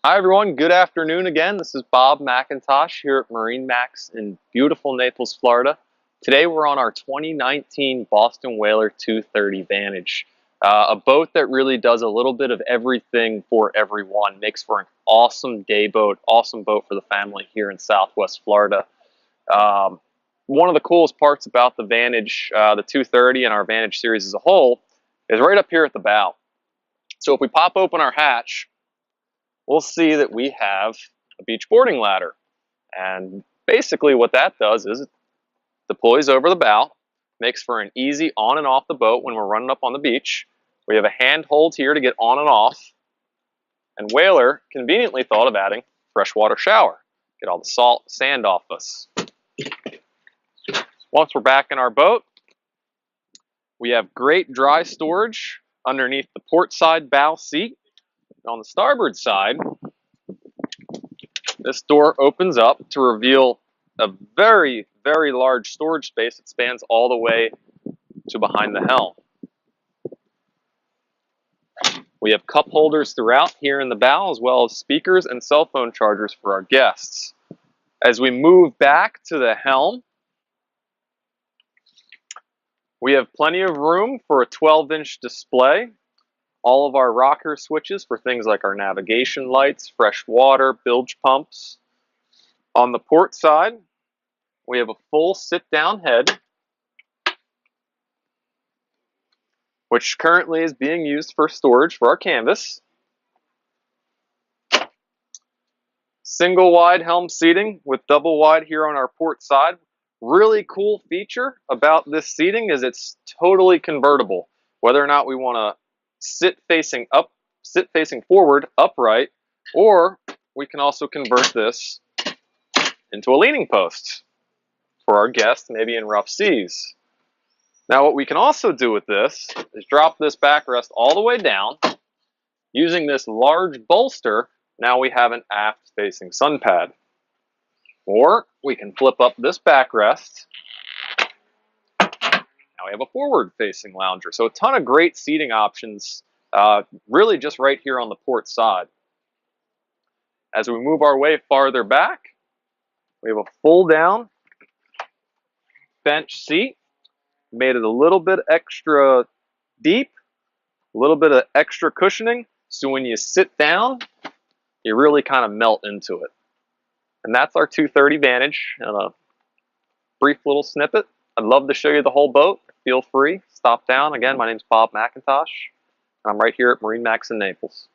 Hi everyone, good afternoon again. This is Bob McIntosh here at MarineMax in beautiful Naples, Florida. Today we're on our 2019 Boston Whaler 230 Vantage. A boat that really does a little bit of everything for everyone. Makes for an awesome day boat, awesome boat for the family here in Southwest Florida. Um, One of the coolest parts about the Vantage, the 230 and our Vantage series as a whole, is right up here at the bow. So if we pop open our hatch, we'll see that we have a beach boarding ladder. And basically what that does is it deploys over the bow, makes for an easy on and off the boat when we're running up on the beach. We have a hand hold here to get on and off. And Whaler conveniently thought of adding freshwater shower. Get all the salt, sand off us. Once we're back in our boat, we have great dry storage underneath the port side bow seat. On the starboard side, this door opens up to reveal a very, very large storage space that spans all the way to behind the helm. We have cup holders throughout here in the bow, as well as speakers and cell phone chargers for our guests. As we move back to the helm, we have plenty of room for a 12-inch display. All of our rocker switches for things like our navigation lights, fresh water, bilge pumps. On the port side, we have a full sit-down head, which currently is being used for storage for our canvas. Single wide helm seating with double wide here on our port side. Really cool feature about this seating is it's totally convertible. Whether or not we want to sit facing forward, upright, or we can also convert this into a leaning post for our guests, maybe in rough seas. Now what we can also do with this is drop this backrest all the way down. Using this large bolster, now we have an aft-facing sun pad. Or we can flip up this backrest. Now we have a forward-facing lounger. So a ton of great seating options, really just right here on the port side. As we move our way farther back, we have a full-down bench seat. Made it a little bit extra deep, a little bit of extra cushioning, so when you sit down, you really kind of melt into it. And that's our 230 Vantage in a brief little snippet. I'd love to show you the whole boat. Feel free, stop down. Again, my name's Bob McIntosh, and I'm right here at MarineMax in Naples.